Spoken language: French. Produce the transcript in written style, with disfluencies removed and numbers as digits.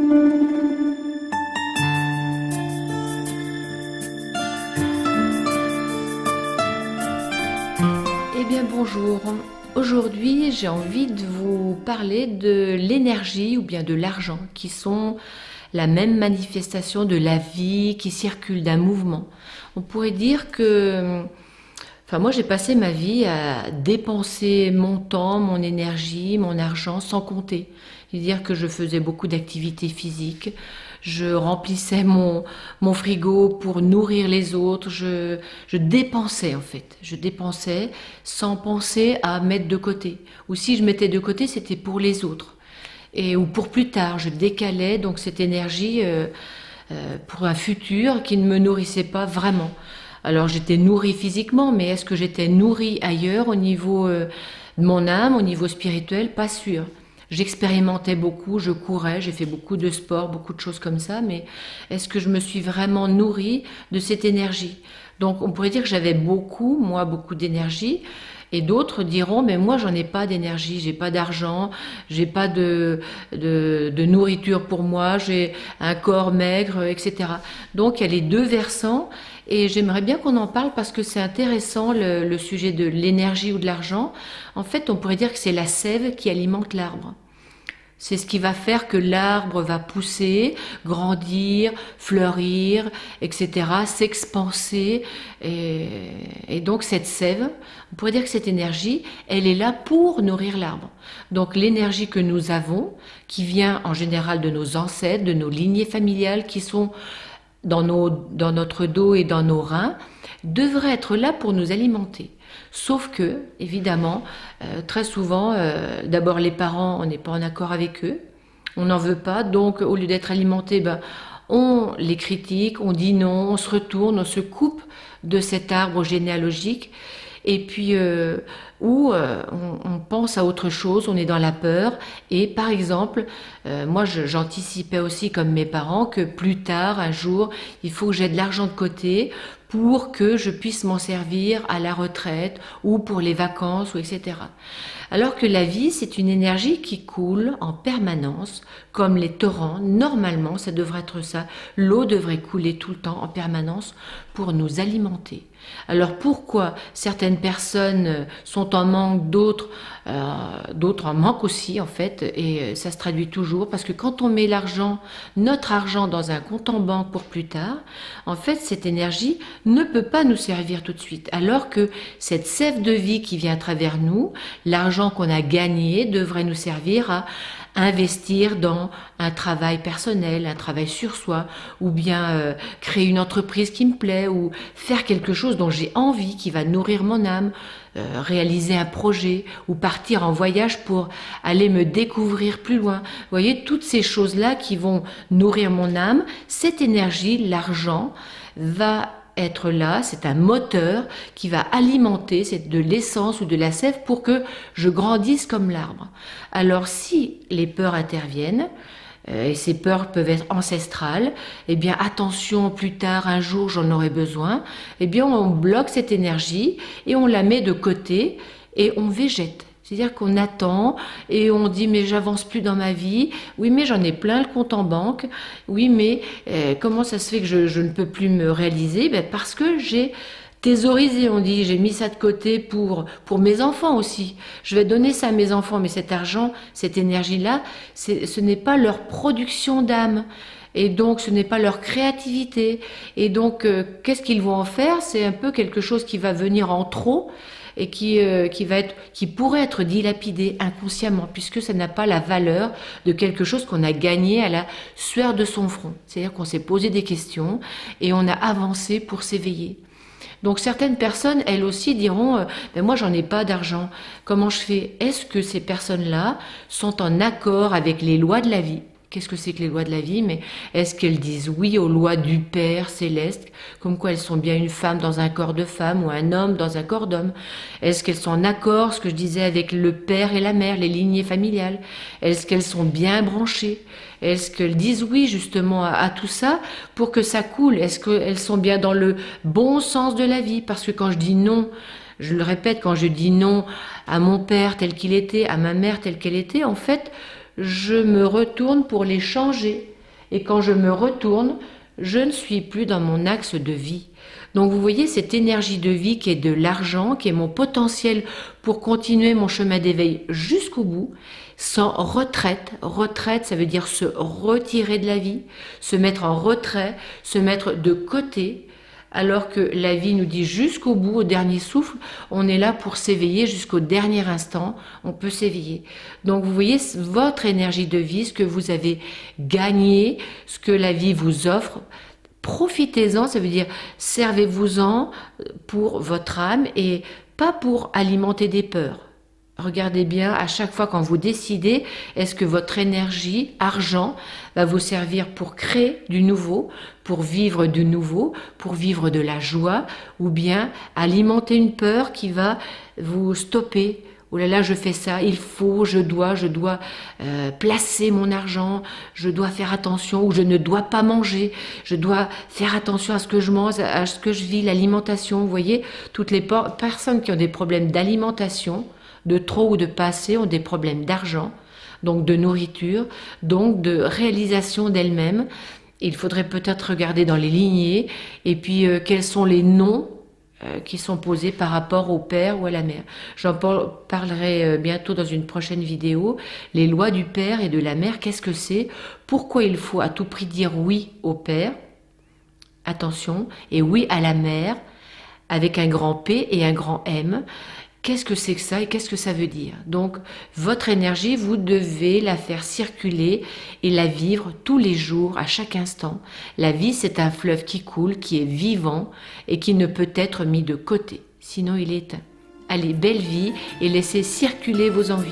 Eh bien bonjour, aujourd'hui j'ai envie de vous parler de l'énergie ou bien de l'argent qui sont la même manifestation de la vie qui circule d'un mouvement. On pourrait dire que, moi j'ai passé ma vie à dépenser mon temps, mon énergie, mon argent sans compter. C'est-à-dire que je faisais beaucoup d'activités physiques, je remplissais mon frigo pour nourrir les autres, je dépensais en fait, je dépensais sans penser à mettre de côté. Ou si je mettais de côté, c'était pour les autres. Ou pour plus tard, je décalais donc cette énergie pour un futur qui ne me nourrissait pas vraiment. Alors j'étais nourrie physiquement, mais est-ce que j'étais nourrie ailleurs au niveau de mon âme, au niveau spirituel? Pas sûr. J'expérimentais beaucoup, je courais, j'ai fait beaucoup de sport, beaucoup de choses comme ça, mais est-ce que je me suis vraiment nourrie de cette énergie? Donc on pourrait dire que j'avais beaucoup, moi, beaucoup d'énergie, et d'autres diront, mais moi j'en ai pas d'énergie, j'ai pas d'argent, j'ai pas de nourriture pour moi, j'ai un corps maigre, etc. Donc il y a les deux versants, et j'aimerais bien qu'on en parle parce que c'est intéressant le sujet de l'énergie ou de l'argent. En fait, on pourrait dire que c'est la sève qui alimente l'arbre. C'est ce qui va faire que l'arbre va pousser, grandir, fleurir, etc., s'expanser. Et donc cette sève, on pourrait dire que cette énergie, elle est là pour nourrir l'arbre. Donc l'énergie que nous avons, qui vient en général de nos ancêtres, de nos lignées familiales, qui sont dans notre dos et dans nos reins, devrait être là pour nous alimenter. Sauf que, évidemment, très souvent, d'abord les parents, on n'est pas en accord avec eux, on n'en veut pas, donc au lieu d'être alimentés, on les critique, on dit non, on se retourne, on se coupe de cet arbre généalogique, et puis on pense à autre chose, on est dans la peur, et par exemple, moi j'anticipais aussi comme mes parents que plus tard, un jour, il faut que j'ai de l'argent de côté pour que je puisse m'en servir à la retraite ou pour les vacances, ou etc. Alors que la vie, c'est une énergie qui coule en permanence, comme les torrents. Normalement, ça devrait être ça. L'eau devrait couler tout le temps en permanence pour nous alimenter. Alors pourquoi certaines personnes sont en manque, d'autres en manquent aussi en fait, et ça se traduit toujours parce que quand on met l'argent, notre argent dans un compte en banque pour plus tard, en fait cette énergie ne peut pas nous servir tout de suite, alors que cette sève de vie qui vient à travers nous, l'argent qu'on a gagné devrait nous servir à investir dans un travail personnel, un travail sur soi, ou bien créer une entreprise qui me plaît, ou faire quelque chose dont j'ai envie, qui va nourrir mon âme, réaliser un projet, ou partir en voyage pour aller me découvrir plus loin. Vous voyez, toutes ces choses-là qui vont nourrir mon âme, cette énergie, l'argent, va être là, c'est un moteur qui va alimenter, c'est de l'essence ou de la sève pour que je grandisse comme l'arbre. Alors si les peurs interviennent, et ces peurs peuvent être ancestrales, eh bien attention, plus tard, un jour j'en aurai besoin, eh bien on bloque cette énergie et on la met de côté et on végète. C'est-à-dire qu'on attend et on dit mais j'avance plus dans ma vie, oui mais j'en ai plein le compte en banque, oui mais comment ça se fait que je ne peux plus me réaliser? Parce que j'ai thésaurisé, on dit, j'ai mis ça de côté pour mes enfants aussi. Je vais donner ça à mes enfants, mais cet argent, cette énergie-là, ce n'est pas leur production d'âme. Et donc, ce n'est pas leur créativité. Et donc, qu'est-ce qu'ils vont en faire? C'est un peu quelque chose qui va venir en trop et qui pourrait être dilapidé inconsciemment, puisque ça n'a pas la valeur de quelque chose qu'on a gagné à la sueur de son front. C'est-à-dire qu'on s'est posé des questions et on a avancé pour s'éveiller. Donc certaines personnes, elles aussi, diront moi j'en ai pas d'argent, comment je fais? Est-ce que ces personnes-là sont en accord avec les lois de la vie? Qu'est-ce que c'est que les lois de la vie? Mais est-ce qu'elles disent oui aux lois du Père céleste, comme quoi elles sont bien une femme dans un corps de femme ou un homme dans un corps d'homme? Est-ce qu'elles sont en accord, ce que je disais, avec le père et la mère, les lignées familiales? Est-ce qu'elles sont bien branchées? Est-ce qu'elles disent oui justement à tout ça pour que ça coule? Est-ce qu'elles sont bien dans le bon sens de la vie? Parce que quand je dis non, je le répète, quand je dis non à mon père tel qu'il était, à ma mère telle qu'elle était, en fait, je me retourne pour les changer. Et quand je me retourne, je ne suis plus dans mon axe de vie. Donc vous voyez cette énergie de vie qui est de l'argent, qui est mon potentiel pour continuer mon chemin d'éveil jusqu'au bout, sans retraite. Retraite, ça veut dire se retirer de la vie, se mettre en retrait, se mettre de côté, alors que la vie nous dit jusqu'au bout, au dernier souffle, on est là pour s'éveiller jusqu'au dernier instant, on peut s'éveiller. Donc vous voyez votre énergie de vie, ce que vous avez gagné, ce que la vie vous offre. Profitez-en, ça veut dire servez-vous-en pour votre âme et pas pour alimenter des peurs. Regardez bien à chaque fois quand vous décidez, est-ce que votre énergie, argent, va vous servir pour créer du nouveau, pour vivre du nouveau, pour vivre de la joie, ou bien alimenter une peur qui va vous stopper. Oh là là, je fais ça, il faut, je dois placer mon argent, je dois faire attention, ou je ne dois pas manger, je dois faire attention à ce que je mange, à ce que je vis, l'alimentation. Vous voyez, toutes les personnes qui ont des problèmes d'alimentation, de trop ou de pas assez, ont des problèmes d'argent, donc de nourriture, donc de réalisation d'elles-mêmes. Il faudrait peut-être regarder dans les lignées, et puis quels sont les noms qui sont posés par rapport au père ou à la mère. J'en parlerai bientôt dans une prochaine vidéo. Les lois du père et de la mère, qu'est-ce que c'est? Pourquoi il faut à tout prix dire oui au père? Attention, et oui à la mère, avec un grand P et un grand M. Qu'est-ce que c'est que ça et qu'est-ce que ça veut dire? Donc, votre énergie, vous devez la faire circuler et la vivre tous les jours, à chaque instant. La vie, c'est un fleuve qui coule, qui est vivant et qui ne peut être mis de côté. Sinon, il est éteint. Allez, belle vie et laissez circuler vos envies.